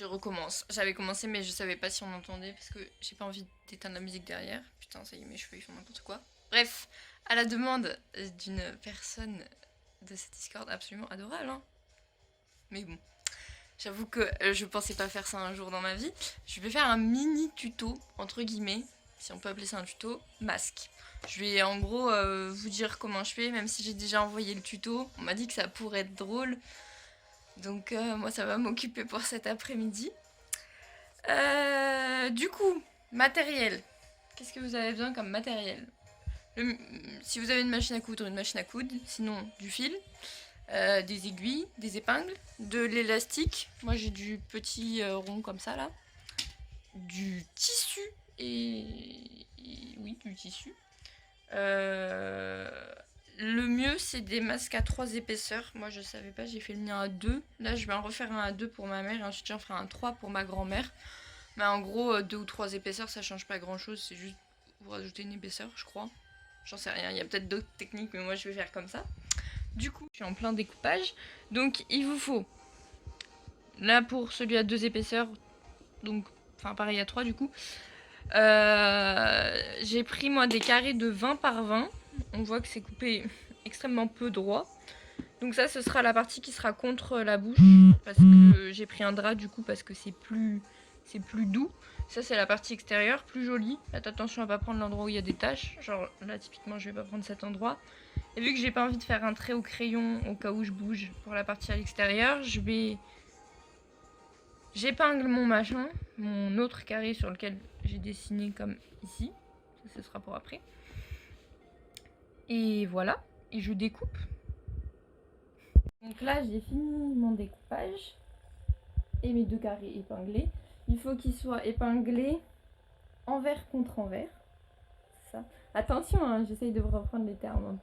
Je recommence. J'avais commencé mais je savais pas si on entendait parce que j'ai pas envie d'éteindre la musique derrière. Putain, ça y est, mes cheveux ils font n'importe quoi. Bref, à la demande d'une personne de cette Discord absolument adorable, hein. Mais bon, j'avoue que je pensais pas faire ça un jour dans ma vie. Je vais faire un mini tuto, entre guillemets, si on peut appeler ça un tuto, masque. Je vais en gros vous dire comment je fais, même si j'ai déjà envoyé le tuto. On m'a dit que ça pourrait être drôle. Donc moi ça va m'occuper pour cet après-midi. Du coup, matériel. Qu'est-ce que vous avez besoin comme matériel? Si vous avez une machine à coudre, sinon du fil, des aiguilles, des épingles, de l'élastique. Moi j'ai du petit rond comme ça là. Du tissu oui, du tissu. Le mieux c'est des masques à 3 épaisseurs. Moi je savais pas, j'ai fait le mien à 2. Là je vais en refaire un à 2 pour ma mère et ensuite j'en ferai un 3 pour ma grand-mère. Mais en gros 2 ou 3 épaisseurs ça change pas grand chose, c'est juste vous rajoutez une épaisseur je crois. J'en sais rien, il y a peut-être d'autres techniques mais moi je vais faire comme ça. Du coup je suis en plein découpage. Donc il vous faut, là pour celui à 2 épaisseurs, donc enfin pareil à 3 du coup. J'ai pris moi des carrés de 20 par 20. On voit que c'est coupé extrêmement peu droit. Donc ça ce sera la partie qui sera contre la bouche. Parce que j'ai pris un drap du coup parce que c'est plus doux. Ça c'est la partie extérieure, plus jolie. Faites attention à pas prendre l'endroit où il y a des taches. Genre là typiquement je vais pas prendre cet endroit. Et vu que j'ai pas envie de faire un trait au crayon au cas où je bouge pour la partie à l'extérieur, j'épingle mon machin, mon autre carré sur lequel j'ai dessiné comme ici. Ça, ce sera pour après. Et voilà, et je découpe. Donc là, j'ai fini mon découpage et mes 2 carrés épinglés. Il faut qu'ils soient épinglés envers contre envers. Ça. Attention, hein, j'essaye de reprendre les termes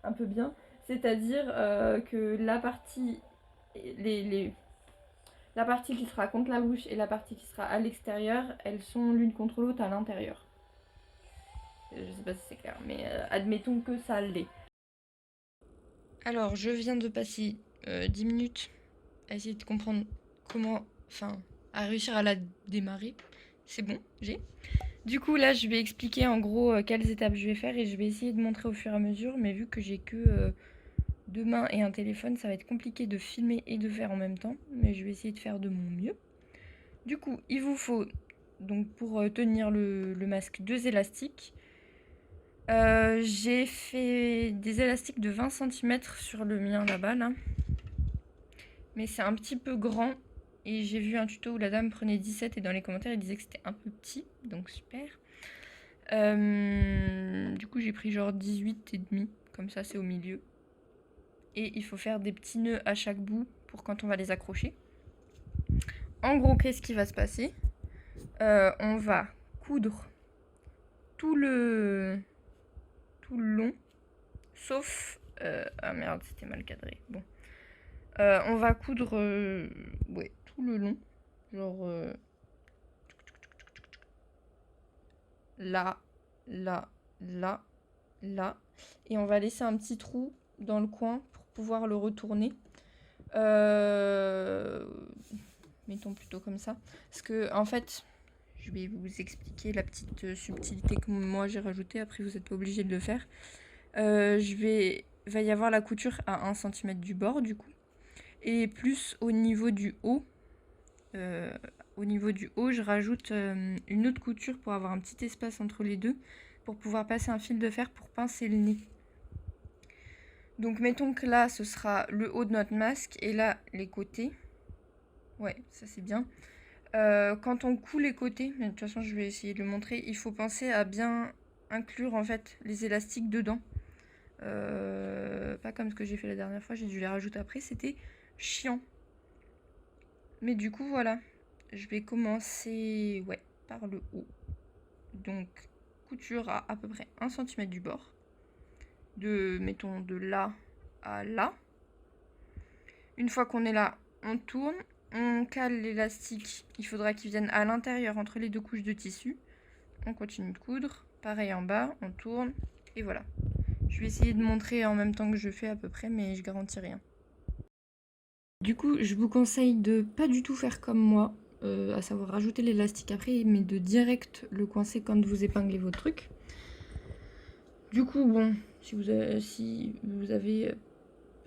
un peu bien. C'est-à-dire que la partie, la partie qui sera contre la bouche et la partie qui sera à l'extérieur, elles sont l'une contre l'autre à l'intérieur. Je sais pas si c'est clair, mais admettons que ça l'est. Alors, je viens de passer 10 minutes à essayer de comprendre comment, enfin, à réussir à la démarrer. C'est bon, j'ai. Du coup, là, je vais expliquer en gros quelles étapes je vais faire et je vais essayer de montrer au fur et à mesure, mais vu que j'ai que 2 mains et un téléphone, ça va être compliqué de filmer et de faire en même temps, mais je vais essayer de faire de mon mieux. Du coup, il vous faut, donc pour tenir le masque, 2 élastiques. J'ai fait des élastiques de 20 cm sur le mien là-bas, là. Mais c'est un petit peu grand. Et j'ai vu un tuto où la dame prenait 17 et dans les commentaires, elle disait que c'était un peu petit. Donc super. Du coup, j'ai pris genre 18 et demi. Comme ça, c'est au milieu. Et il faut faire des petits nœuds à chaque bout pour quand on va les accrocher. En gros, qu'est-ce qui va se passer? On va coudre tout le long. Sauf... ah merde, c'était mal cadré. Bon. On va coudre ouais, tout le long. Genre là, là, là, là. Et on va laisser un petit trou dans le coin pour pouvoir le retourner. Mettons plutôt comme ça. Parce que en fait, je vais vous expliquer la petite subtilité que moi j'ai rajoutée. Après, vous n'êtes pas obligé de le faire. Il va y avoir la couture à 1 cm du bord du coup. Et plus au niveau du haut, je rajoute une autre couture pour avoir un petit espace entre les deux, pour pouvoir passer un fil de fer pour pincer le nez. Donc mettons que là, ce sera le haut de notre masque et là, les côtés. Ouais, ça c'est bien. Quand on coud les côtés, mais de toute façon je vais essayer de le montrer, il faut penser à bien inclure en fait les élastiques dedans. Pas comme ce que j'ai fait la dernière fois, j'ai dû les rajouter après, c'était chiant. Mais du coup voilà, je vais commencer par le haut. Donc couture à peu près 1 cm du bord. Mettons de là à là. Une fois qu'on est là, on tourne, on cale l'élastique. Il faudra qu'il vienne à l'intérieur entre les 2 couches de tissu. On continue de coudre. Pareil en bas, on tourne et voilà. Je vais essayer de montrer en même temps que je fais à peu près, mais je garantis rien. Du coup, je vous conseille de pas du tout faire comme moi, à savoir rajouter l'élastique après, mais de direct le coincer quand vous épinglez vos trucs. Du coup, bon, si vous avez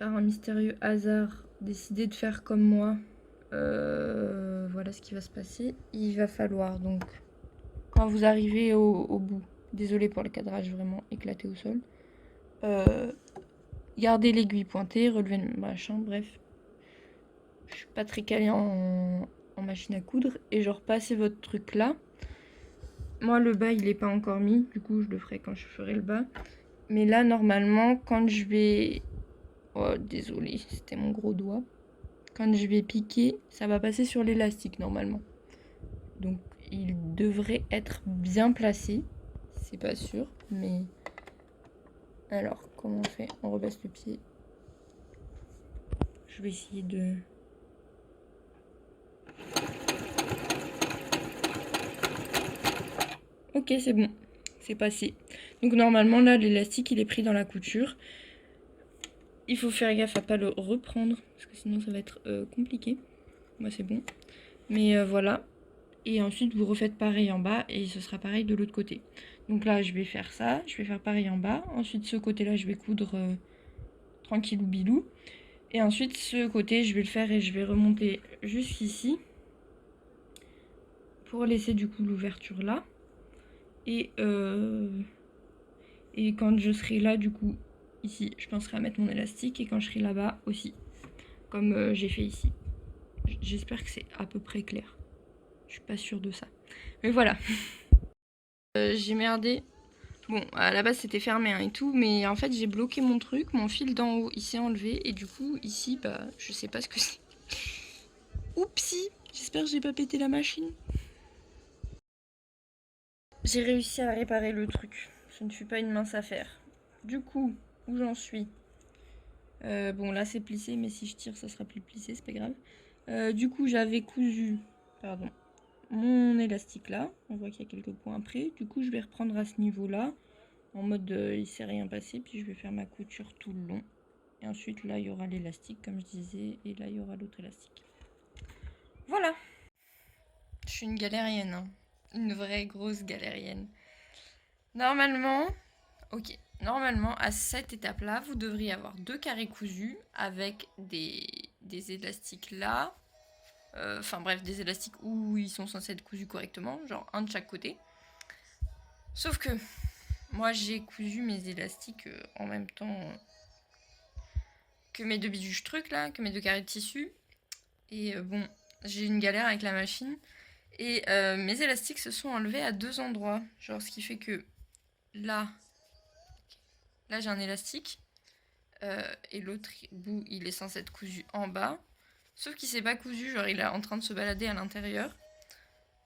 par un mystérieux hasard décidé de faire comme moi, voilà ce qui va se passer. Il va falloir donc, quand vous arrivez au bout, désolé pour le cadrage vraiment éclaté au sol, gardez l'aiguille pointée, relevez le machin, bref. Je suis pas très calée en machine à coudre. Et genre, passez votre truc là. Moi, le bas, il est pas encore mis. Du coup, je le ferai quand je ferai le bas. Mais là, normalement, quand je vais... Oh, désolé, c'était mon gros doigt. Quand je vais piquer, ça va passer sur l'élastique, normalement. Donc, il devrait être bien placé. C'est pas sûr, mais... Alors, comment on fait? On rebaisse le pied. Je vais essayer de... Ok, c'est bon. C'est passé. Donc normalement, là, l'élastique, il est pris dans la couture. Il faut faire gaffe à pas le reprendre, parce que sinon ça va être compliqué. Moi, c'est bon. Mais voilà. Et ensuite, vous refaites pareil en bas, et ce sera pareil de l'autre côté. Donc là, je vais faire ça. Je vais faire pareil en bas. Ensuite, ce côté-là, je vais coudre tranquillou bilou. Et ensuite, ce côté, je vais le faire et je vais remonter jusqu'ici. Pour laisser du coup l'ouverture là. Et quand je serai là, du coup, ici, je penserai à mettre mon élastique. Et quand je serai là-bas aussi, comme j'ai fait ici. J'espère que c'est à peu près clair. Je suis pas sûre de ça. Mais voilà. J'ai merdé. Bon, à la base c'était fermé hein, et tout, mais en fait j'ai bloqué mon truc, mon fil d'en haut il s'est enlevé et du coup ici bah je sais pas ce que c'est. Oupsie, j'espère que j'ai pas pété la machine. J'ai réussi à réparer le truc. Ce ne fut pas une mince affaire. Du coup, où j'en suis? Bon là c'est plissé, mais si je tire ça sera plus plissé, c'est pas grave. Du coup j'avais cousu, pardon, mon élastique là. On voit qu'il y a quelques points après. Du coup je vais reprendre à ce niveau là. En mode il s'est rien passé. Puis je vais faire ma couture tout le long. Et ensuite là il y aura l'élastique comme je disais. Et là il y aura l'autre élastique. Voilà. Je suis une galérienne. Hein. Une vraie grosse galérienne. Normalement, ok. Normalement, à cette étape-là, vous devriez avoir deux carrés cousus avec des élastiques là. Enfin bref, des élastiques où ils sont censés être cousus correctement, genre un de chaque côté. Sauf que moi j'ai cousu mes élastiques en même temps que mes deux biduches trucs là, que mes deux carrés de tissu. Et bon, j'ai une galère avec la machine. Et mes élastiques se sont enlevés à deux endroits. Genre ce qui fait que là j'ai un élastique. Et l'autre bout il est censé être cousu en bas. Sauf qu'il s'est pas cousu, genre il est en train de se balader à l'intérieur.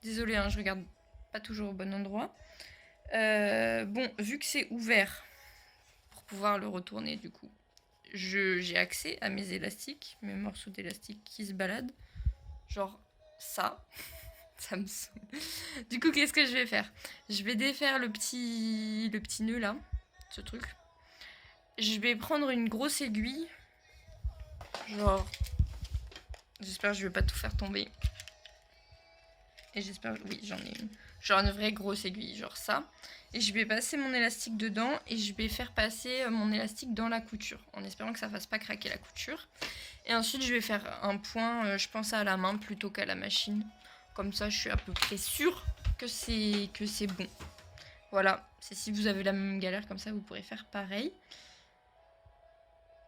Désolée, hein, je regarde pas toujours au bon endroit. Bon, vu que c'est ouvert, pour pouvoir le retourner du coup, j'ai accès à mes élastiques, mes morceaux d'élastique qui se baladent. Genre ça, ça me saoule. Du coup, qu'est-ce que je vais faire? Je vais défaire le petit nœud là, ce truc. Je vais prendre une grosse aiguille. Genre, j'espère que je vais pas tout faire tomber. Et j'espère, oui, j'en ai une. Genre une vraie grosse aiguille, genre ça. Et je vais passer mon élastique dedans et je vais faire passer mon élastique dans la couture, en espérant que ça fasse pas craquer la couture. Et ensuite, je vais faire un point, je pense à la main plutôt qu'à la machine. Comme ça, je suis à peu près sûre que c'est bon. Voilà, c'est si vous avez la même galère comme ça, vous pourrez faire pareil.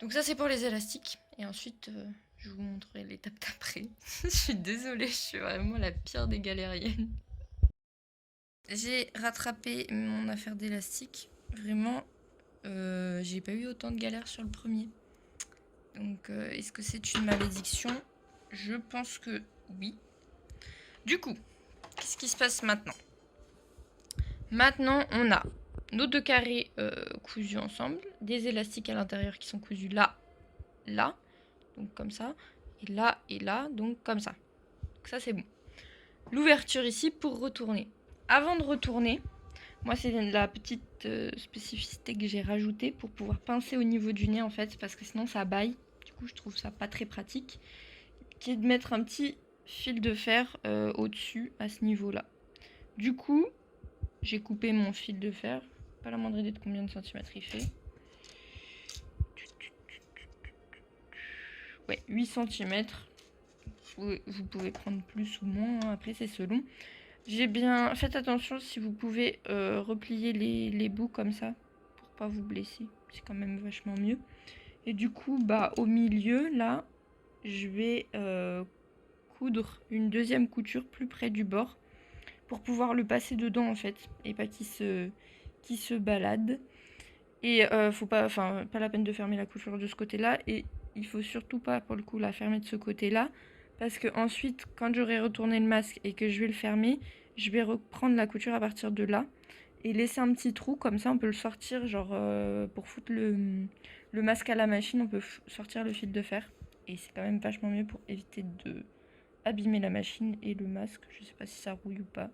Donc ça, c'est pour les élastiques. Et ensuite, je vous montrerai l'étape d'après. Je suis désolée, je suis vraiment la pire des galériennes. J'ai rattrapé mon affaire d'élastique. Vraiment, j'ai pas eu autant de galères sur le premier. Donc, est-ce que c'est une malédiction? Je pense que oui. Du coup, qu'est-ce qui se passe maintenant? Maintenant, on a nos deux carrés cousus ensemble, des élastiques à l'intérieur qui sont cousus là, là, donc comme ça, et là, donc comme ça. Donc ça, c'est bon. L'ouverture ici pour retourner. Avant de retourner, moi, c'est la petite spécificité que j'ai rajoutée pour pouvoir pincer au niveau du nez, en fait, parce que sinon, ça baille. Du coup, je trouve ça pas très pratique. qui est de mettre un petit fil de fer au-dessus, à ce niveau-là. Du coup, j'ai coupé mon fil de fer. Pas la moindre idée de combien de centimètres il fait. Ouais, 8 centimètres. Vous pouvez prendre plus ou moins, hein, après c'est selon. J'ai bien... Faites attention si vous pouvez replier les bouts comme ça, pour pas vous blesser. C'est quand même vachement mieux. Et du coup, bah au milieu, là, je vais coudre une deuxième couture plus près du bord, pour pouvoir le passer dedans en fait, et pas qu'il se balade. Et faut pas, enfin, pas la peine de fermer la couture de ce côté-là, et il faut surtout pas pour le coup la fermer de ce côté-là, parce que ensuite, quand j'aurai retourné le masque et que je vais le fermer, je vais reprendre la couture à partir de là et laisser un petit trou, comme ça on peut le sortir, genre pour foutre le masque à la machine, on peut sortir le fil de fer, et c'est quand même vachement mieux pour éviter de abîmer la machine et le masque. Je sais pas si ça rouille ou pas,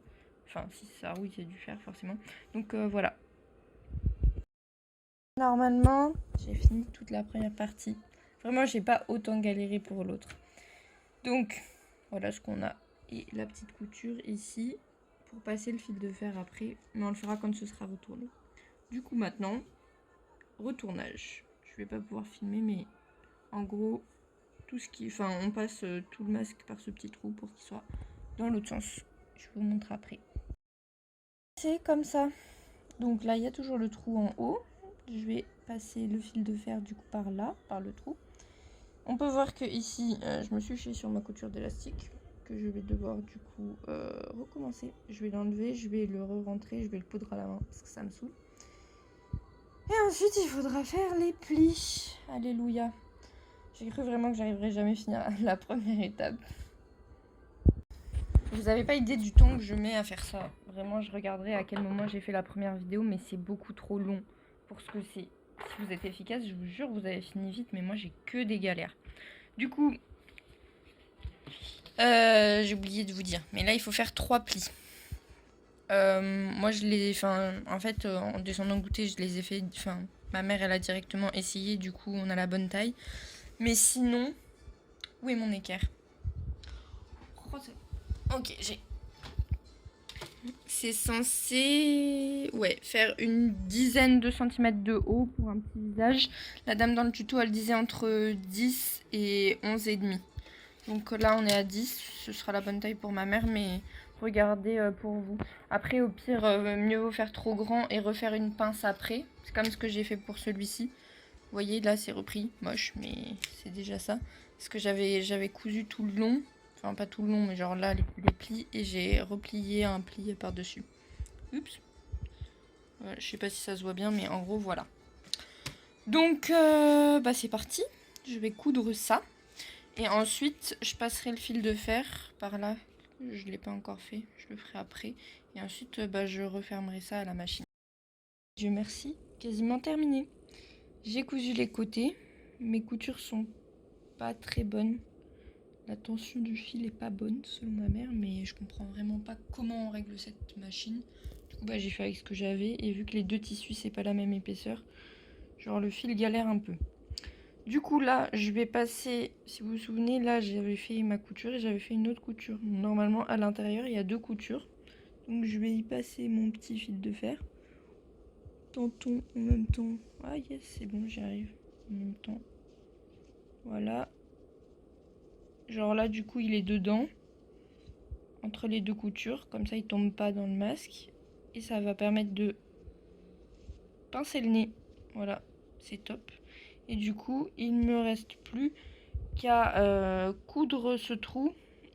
enfin si ça rouille c'est du fer forcément, donc voilà. Normalement, j'ai fini toute la première partie. Vraiment, j'ai pas autant galéré pour l'autre. Donc, voilà ce qu'on a. Et la petite couture ici, pour passer le fil de fer après. Mais on le fera quand ce sera retourné. Du coup, maintenant, retournage. Je vais pas pouvoir filmer, mais en gros, tout ce qui... Enfin, on passe tout le masque par ce petit trou pour qu'il soit dans l'autre sens. Je vous montre après. C'est comme ça. Donc là, il y a toujours le trou en haut. Je vais passer le fil de fer du coup par là, par le trou. On peut voir que ici, je me suis chiée sur ma couture d'élastique, que je vais devoir du coup recommencer. Je vais l'enlever, je vais le re-rentrer, je vais le coudre à la main parce que ça me saoule. Et ensuite, il faudra faire les plis. Alléluia. J'ai cru vraiment que j'arriverais jamais à finir la première étape. Vous n'avez pas idée du temps que je mets à faire ça. Vraiment, je regarderai à quel moment j'ai fait la première vidéo, mais c'est beaucoup trop long pour ce que c'est. Si vous êtes efficace, je vous jure, vous avez fini vite, mais moi j'ai que des galères. Du coup, j'ai oublié de vous dire, mais là il faut faire 3 plis. Moi je les, en fait, en descendant goûter, je les ai fait, ma mère elle a directement essayé, du coup on a la bonne taille. Mais sinon, où est mon équerre? Ok, j'ai. C'est censé faire une dizaine de centimètres de haut pour un petit visage. La dame dans le tuto, elle disait entre 10 et 11 et demi. Donc là, on est à 10. Ce sera la bonne taille pour ma mère, mais regardez pour vous. Après, au pire, mieux vaut faire trop grand et refaire une pince après. C'est comme ce que j'ai fait pour celui-ci. Vous voyez, là, c'est repris. Moche, mais c'est déjà ça. Parce que j'avais cousu tout le long. Enfin, pas tout le long, mais genre là, les plis. Et j'ai replié un pli par-dessus. Oups. Voilà, je sais pas si ça se voit bien, mais en gros, voilà. Donc, bah, c'est parti. Je vais coudre ça. Et ensuite, je passerai le fil de fer par là. Je ne l'ai pas encore fait. Je le ferai après. Et ensuite, bah, je refermerai ça à la machine. Dieu merci. Quasiment terminé. J'ai cousu les côtés. Mes coutures sont pas très bonnes. La tension du fil est pas bonne selon ma mère, mais je comprends vraiment pas comment on règle cette machine. Du coup, bah, j'ai fait avec ce que j'avais, et vu que les deux tissus c'est pas la même épaisseur, genre le fil galère un peu. Du coup là, je vais passer, si vous vous souvenez, là j'avais fait ma couture et j'avais fait une autre couture. Normalement à l'intérieur il y a deux coutures, donc je vais y passer mon petit fil de fer. Tentons en même temps. Ah yes, c'est bon, j'y arrive en même temps. Voilà. Genre là, du coup, il est dedans, entre les deux coutures. Comme ça, il tombe pas dans le masque. Et ça va permettre de pincer le nez. Voilà, c'est top. Et du coup, il ne me reste plus qu'à coudre ce trou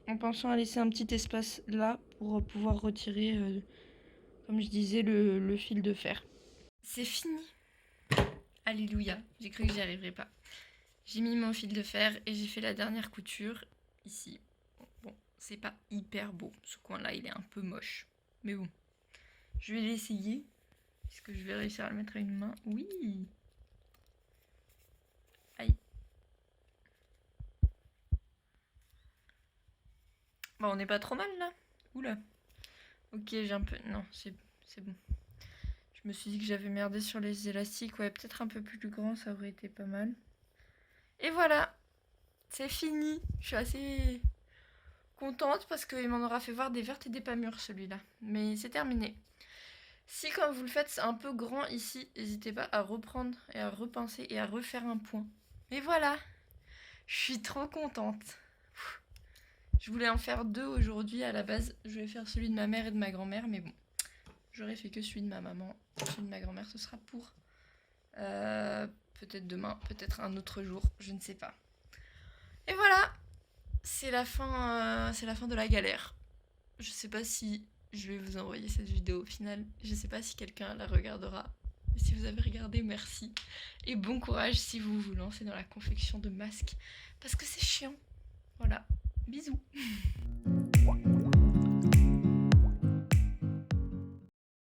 en pensant à laisser un petit espace là pour pouvoir retirer, comme je disais, le fil de fer. C'est fini. Alléluia, j'ai cru que j'y arriverais pas. J'ai mis mon fil de fer et j'ai fait la dernière couture ici. Bon, c'est pas hyper beau. Ce coin-là, il est un peu moche. Mais bon, je vais l'essayer. Est-ce que je vais réussir à le mettre à une main? Oui. Aïe. Bon, on n'est pas trop mal là. Oula. Ok, j'ai un peu... Non, c'est bon. Je me suis dit que j'avais merdé sur les élastiques. Ouais, peut-être un peu plus grand, ça aurait été pas mal. Et voilà. c'est fini. Je suis assez contente parce qu'il m'en aura fait voir des vertes et des pas mûres celui-là. Mais c'est terminé. Si quand vous le faites c'est un peu grand ici, n'hésitez pas à reprendre et à repincer et à refaire un point. Mais voilà, je suis trop contente. Je voulais en faire 2 aujourd'hui à la base. Je vais faire celui de ma mère et de ma grand-mère, mais bon. J'aurais fait que celui de ma maman. Celui de ma grand-mère, ce sera pour peut-être demain, peut-être un autre jour, je ne sais pas. Et voilà, c'est la fin de la galère. Je sais pas si je vais vous envoyer cette vidéo au final. Je sais pas si quelqu'un la regardera. Mais si vous avez regardé, merci. Et bon courage si vous vous lancez dans la confection de masques. Parce que c'est chiant. Voilà. Bisous.